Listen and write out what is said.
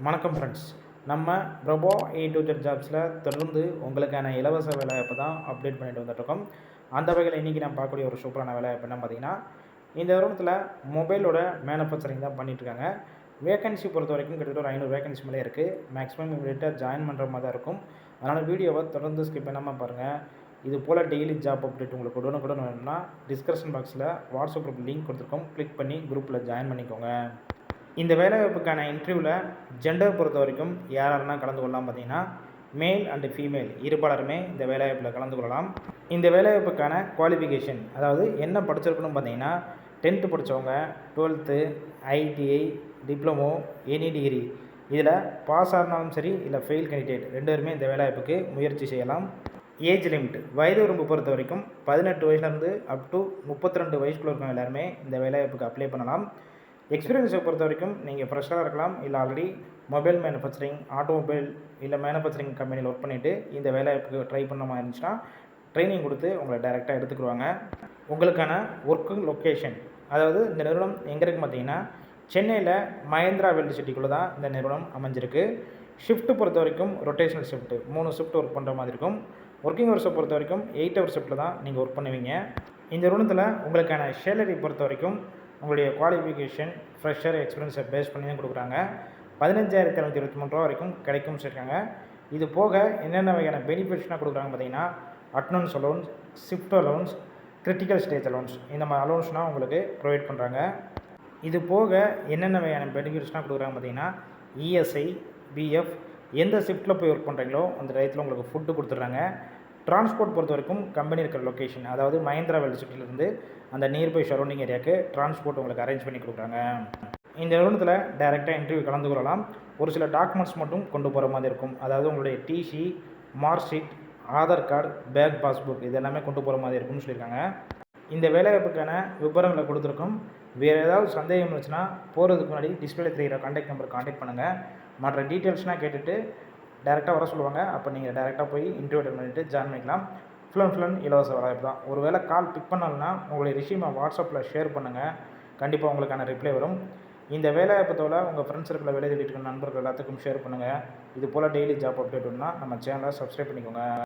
வணக்கம் ஃப்ரெண்ட்ஸ். நம்ம பிரபோ A to Z ஜாப்ஸில் தொடர்ந்து உங்களுக்கான இலவச வேலைவாய்ப்பு தான் அப்டேட் பண்ணிட்டு வந்துட்டுருக்கோம். அந்த வகையில் இன்றைக்கி நான் பார்க்கக்கூடிய ஒரு சூப்பரான வேலைவாய்ப்பு என்ன பார்த்தீங்கன்னா, இந்த நிறுவனத்தில் மொபைலோட மேனுஃபேக்சரிங் தான் பண்ணிகிட்ருக்காங்க. வேகன்சி பொறுத்த வரைக்கும் கிட்டத்தட்ட ஒரு 500 வேகன்சி மேலே இருக்குது. மேக்ஸிமம் இமீடியட்டாக ஜாயின் பண்ணுற மாதிரி தான் இருக்கும். அதனால் வீடியோவை தொடர்ந்து ஸ்கிப் பண்ணாமல் பாருங்கள். இது போல் டெய்லி ஜாப் அப்டேட் உங்களுக்கு உடனுக்குடன் வேணும்னா டிஸ்கிரிப்ஷன் பாக்ஸில் வாட்ஸ்அப் குரூப் லிங்க் கொடுத்துருக்கோம். கிளிக் பண்ணி குரூப்பில் ஜாயின் பண்ணிக்கோங்க. இந்த வேலைவாய்ப்புக்கான இன்டர்வியூவில் ஜெண்டர் பொறுத்த வரைக்கும் யாரெல்லாம் கலந்து கொள்ளலாம் பார்த்தீங்கன்னா, மேல் அண்டு ஃபீமேல் இருபாலருமே இந்த வேலைவாய்ப்பில் கலந்து கொள்ளலாம். இந்த வேலைவாய்ப்புக்கான குவாலிஃபிகேஷன், அதாவது என்ன படிச்சிருக்கணும் பார்த்தீங்கன்னா, 10th படித்தவங்க, 12th, ITI, diploma, any degree இதில் பாஸ் ஆனாலும் சரி, இல்லை ஃபெயில் கேண்டிடேட் 2 பேருமே இந்த வேலைவாய்ப்புக்கு முயற்சி செய்யலாம். ஏஜ் லிமிட் வயது வரம்பு பொறுத்த வரைக்கும் 18 வயசுலேருந்து அப் டு 32 வயசுக்குள்ள இருக்கவங்க எல்லாருமே இந்த வேலைவாய்ப்புக்கு அப்ளை பண்ணலாம். எக்ஸ்பீரியன்ஸை பொறுத்த வரைக்கும் நீங்கள் ஃப்ரெஷ்ஷாக இருக்கலாம், இல்லை ஆல்ரெடி மொபைல் மேனுஃபேக்சரிங், ஆட்டோமொபைல் இல்லை மேனுஃபேக்சரிங் கம்பெனியில் ஒர்க் பண்ணிவிட்டு இந்த வேலைவாய்ப்புக்கு ட்ரை பண்ண மாதிரி இருந்துச்சுன்னா ட்ரைனிங் கொடுத்து உங்களை டைரெக்டாக எடுத்துக்கிடுவாங்க. உங்களுக்கான ஒர்க்கிங் லொக்கேஷன், அதாவது இந்த நிறுவனம் எங்கே இருக்குது பார்த்தீங்கன்னா, சென்னையில் மகேந்திரா வேல்டு சிட்டிக்குள்ளே தான் இந்த நிறுவனம் அமைஞ்சிருக்கு. ஷிஃப்ட்டு பொறுத்த வரைக்கும் ரொட்டேஷனல் ஷிஃப்ட்டு 3 ஷிஃப்ட் ஒர்க் பண்ணுற மாதிரி இருக்கும். ஒர்க்கிங் ஹவர்ஸை பொறுத்த வரைக்கும் 8 ஹவர் ஷிஃப்ட்டில் தான் நீங்கள் ஒர்க் பண்ணுவீங்க. இந்த நிறுவனத்தில் உங்களுக்கான சேலரி பொறுத்த வரைக்கும் உங்களுடைய குவாலிஃபிகேஷன், ஃப்ரெஷர், எக்ஸ்பீரியன்ஸை பேஸ் பண்ணி தான் கொடுக்குறாங்க. 15,723 ரூபா வரைக்கும் கிடைக்கும்னு சொல்லியிருக்காங்க. இது போக என்னென்ன வகையான பெனிஃபிட்ஸ்லாம் கொடுக்குறாங்க பார்த்தீங்கன்னா, attendance allowance, shift allowance, critical stage allowance, இந்த மாதிரி அலோன்ஸ்லாம் உங்களுக்கு ப்ரொவைட் பண்ணுறாங்க. இது போக என்னென்ன வகையான பெனிஃபிட்ஸ்லாம் கொடுக்குறாங்க பார்த்தீங்கன்னா, ESI, BF, எந்த ஷிஃப்ட்டில் போய் ஒர்க் பண்ணுறீங்களோ அந்த டயத்தில் உங்களுக்கு ஃபுட்டு கொடுத்துட்றாங்க. டிரான்ஸ்போர்ட் பொறுத்த வரைக்கும் கம்பெனி இருக்கிற லொக்கேஷன், அதாவது மஹேந்திரா வேல்டு சிட்டிலேருந்து அந்த நியர்பை சரௌண்டிங் ஏரியாவுக்கு டிரான்ஸ்போர்ட் உங்களுக்கு அரேஞ்ச் பண்ணி கொடுக்குறாங்க. இந்த நிறுவனத்தில் டைரெக்டாக இன்டர்வியூ கலந்து கொள்ளலாம். ஒரு சில டாக்குமெண்ட்ஸ் மட்டும் கொண்டு போகிற மாதிரி இருக்கும். அதாவது உங்களுடைய TC, mark sheet, Aadhaar card, bank passbook இது எல்லாமே கொண்டு போகிற மாதிரி இருக்கும்னு சொல்லியிருக்காங்க. இந்த வேலைவாய்ப்புக்கான விவரங்களை கொடுத்துருக்கோம். வேறு ஏதாவது சந்தேகம் இருந்துச்சுன்னா போகிறதுக்கு முன்னாடி டிஸ்பிளே தெரிகிற கான்டாக்ட் நம்பர் கான்டாக்ட் பண்ணுங்கள். மற்ற டீட்டெயில்ஸ்லாம் கேட்டுட்டு டேரெக்டாக வர சொல்லுவாங்க. அப்போ நீங்கள் டேரெக்டாக போய் இன்டர்வியூ அட்டெண்ட் பண்ணிவிட்டு ஜாயின் பண்ணிக்கலாம். ஃபுல் அண்ட் இலவச வேலைவாய்ப்பு தான். ஒரு வேளை கால் பிக் பண்ணலன்னா உங்களுடைய ரிஷ்யூமை வாட்ஸ்அப்பில் ஷேர் பண்ணுங்கள். கண்டிப்பாக உங்களுக்கான ரிப்ளை வரும். இந்த வேலைவாய்ப்பு தவிர உங்கள் ஃப்ரெண்ட்ஸ் இருக்கிற வேலை தேடிட்டு இருக்க நண்பர்கள் எல்லாத்துக்கும் ஷேர் பண்ணுங்கள். இது போல் டெய்லி ஜாப் அப்டேட் வேணும்னா நம்ம சேனலை சப்ஸ்கிரைப் பண்ணிக்கோங்க.